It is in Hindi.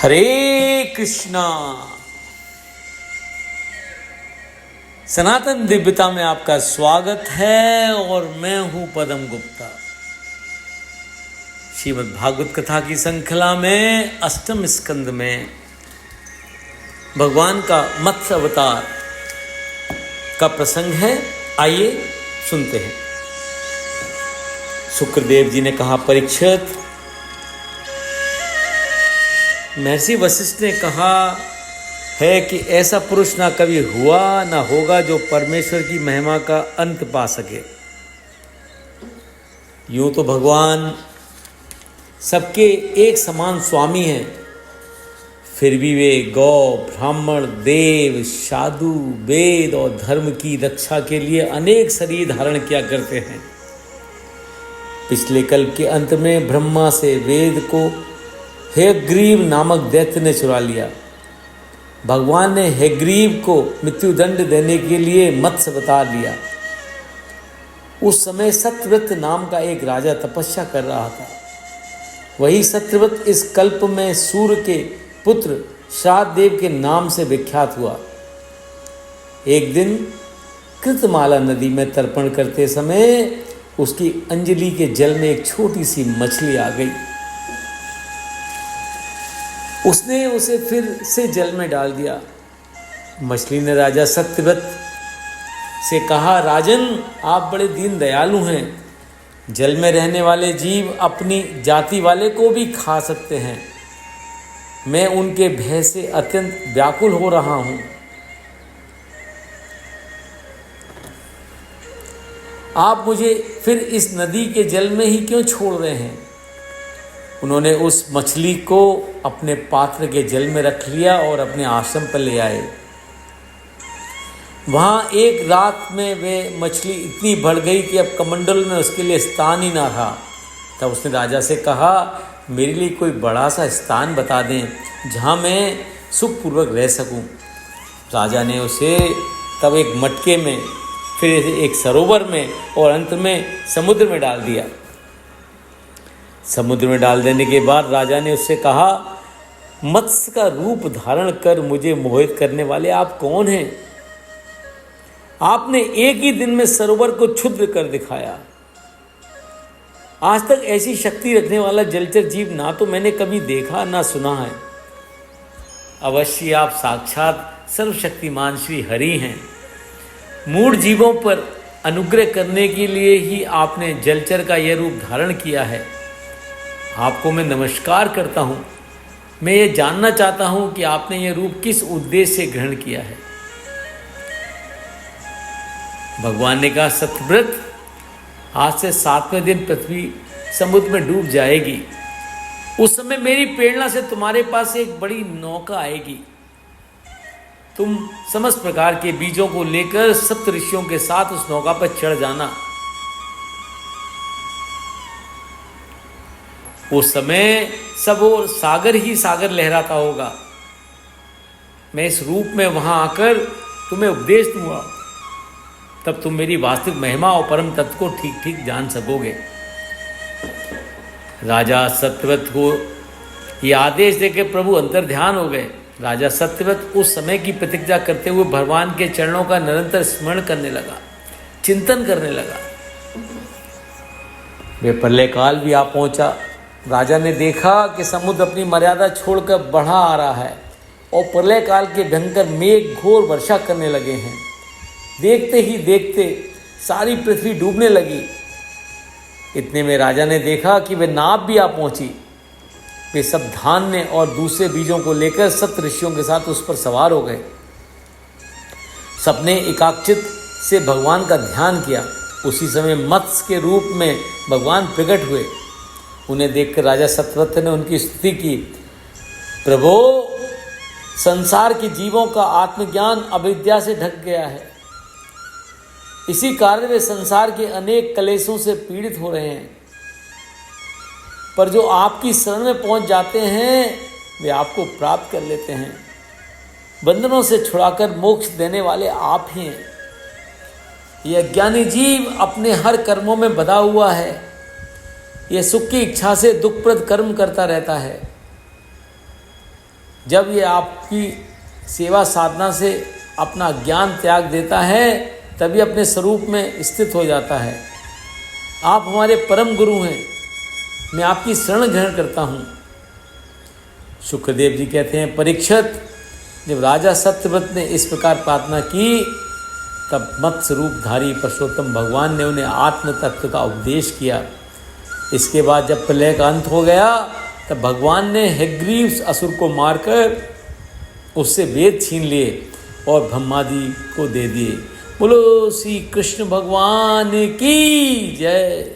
हरे कृष्णा। सनातन दिव्यता में आपका स्वागत है और मैं हूं पदम गुप्ता। श्रीमद् भागवत कथा की श्रृंखला में अष्टम स्कंद में भगवान का मत्स्य अवतार का प्रसंग है। आइए सुनते हैं। शुक्रदेव जी ने कहा, परीक्षित, महर्षि वशिष्ठ ने कहा है कि ऐसा पुरुष ना कभी हुआ ना होगा जो परमेश्वर की महिमा का अंत पा सके। यूं तो भगवान सबके एक समान स्वामी हैं, फिर भी वे गौ, ब्राह्मण, देव, साधु, वेद और धर्म की रक्षा के लिए अनेक शरीर धारण किया करते हैं। पिछले कल्प के अंत में ब्रह्मा से वेद को हयग्रीव नामक दैत्य ने चुरा लिया। भगवान ने हयग्रीव को मृत्युदंड देने के लिए मत्स्य अवतार लिया। उस समय सत्यव्रत नाम का एक राजा तपस्या कर रहा था। वही सत्यव्रत इस कल्प में सूर्य के पुत्र श्राद्धदेव के नाम से विख्यात हुआ। एक दिन कृतमाला नदी में तर्पण करते समय उसकी अंजलि के जल में एक छोटी सी मछली आ गई। उसने उसे फिर से जल में डाल दिया। मछली ने राजा सत्यव्रत से कहा, राजन, आप बड़े दीन दयालु हैं। जल में रहने वाले जीव अपनी जाति वाले को भी खा सकते हैं। मैं उनके भय से अत्यंत व्याकुल हो रहा हूं। आप मुझे फिर इस नदी के जल में ही क्यों छोड़ रहे हैं? उन्होंने उस मछली को अपने पात्र के जल में रख लिया और अपने आश्रम पर ले आए। वहाँ एक रात में वे मछली इतनी बढ़ गई कि अब कमंडल में उसके लिए स्थान ही ना रहा। तब उसने राजा से कहा, मेरे लिए कोई बड़ा सा स्थान बता दें जहाँ मैं सुखपूर्वक रह सकूं। राजा ने उसे तब एक मटके में, फिर एक सरोवर में और अंत में समुद्र में डाल दिया। समुद्र में डाल देने के बाद राजा ने उससे कहा, मत्स्य का रूप धारण कर मुझे मोहित करने वाले आप कौन हैं? आपने एक ही दिन में सरोवर को क्षुद्र कर दिखाया। आज तक ऐसी शक्ति रखने वाला जलचर जीव ना तो मैंने कभी देखा ना सुना है। अवश्य आप साक्षात सर्वशक्तिमान श्री हरि हैं। मूढ़ जीवों पर अनुग्रह करने के लिए ही आपने जलचर का यह रूप धारण किया है। आपको मैं नमस्कार करता हूँ। मैं ये जानना चाहता हूँ कि आपने ये रूप किस उद्देश्य से ग्रहण किया है। भगवान ने कहा, सत्यव्रत, आज से 7वें दिन पृथ्वी समुद्र में डूब जाएगी। उस समय मेरी प्रेरणा से तुम्हारे पास एक बड़ी नौका आएगी। तुम समस्त प्रकार के बीजों को लेकर सप्त ऋषियों के साथ उस नौका पर चढ़ जाना। उस समय सब और सागर ही सागर लहराता होगा। मैं इस रूप में वहां आकर तुम्हें उपदेश दूंगा। तब तुम मेरी वास्तविक महिमा और परम तत्व को ठीक ठीक जान सकोगे। राजा सत्यव्रत को यह आदेश देकर प्रभु अंतर्ध्यान हो गए। राजा सत्यव्रत उस समय की प्रतीक्षा करते हुए भगवान के चरणों का निरंतर स्मरण करने लगा, चिंतन करने लगा। वे प्रलय काल भी आ पहुंचा। राजा ने देखा कि समुद्र अपनी मर्यादा छोड़कर बढ़ा आ रहा है और प्रलय काल के भयंकर मेघ घोर वर्षा करने लगे हैं। देखते ही देखते सारी पृथ्वी डूबने लगी। इतने में राजा ने देखा कि वे नाव भी आ पहुंची। वे सब धान्य और दूसरे बीजों को लेकर सप्त ऋषियों के साथ उस पर सवार हो गए। सबने एकाग्रचित से भगवान का ध्यान किया। उसी समय मत्स्य के रूप में भगवान प्रकट हुए। उन्हें देखकर राजा सत्यव्रत ने उनकी स्तुति की। प्रभो, संसार के जीवों का आत्मज्ञान अविद्या से ढक गया है। इसी कारण वे संसार के अनेक क्लेशों से पीड़ित हो रहे हैं। पर जो आपकी शरण में पहुंच जाते हैं वे आपको प्राप्त कर लेते हैं। बंधनों से छुड़ाकर मोक्ष देने वाले आप ही हैं। यह अज्ञानी जीव अपने हर कर्मों में बंधा हुआ है। यह सुख की इच्छा से दुखप्रद कर्म करता रहता है। जब ये आपकी सेवा साधना से अपना ज्ञान त्याग देता है तभी अपने स्वरूप में स्थित हो जाता है। आप हमारे परम गुरु हैं, मैं आपकी शरण ग्रहण करता हूँ। शुक्रदेव जी कहते हैं, परीक्षित, जब राजा सत्यव्रत ने इस प्रकार प्रार्थना की तब मत्स्य रूपधारी पुरुषोत्तम भगवान ने उन्हें आत्म तत्व का उपदेश किया। इसके बाद जब प्रलय का अंत हो गया तब भगवान ने हयग्रीव असुर को मारकर उससे वेद छीन लिए और ब्रह्मादि को दे दिए। बोलो श्री कृष्ण भगवान की जय।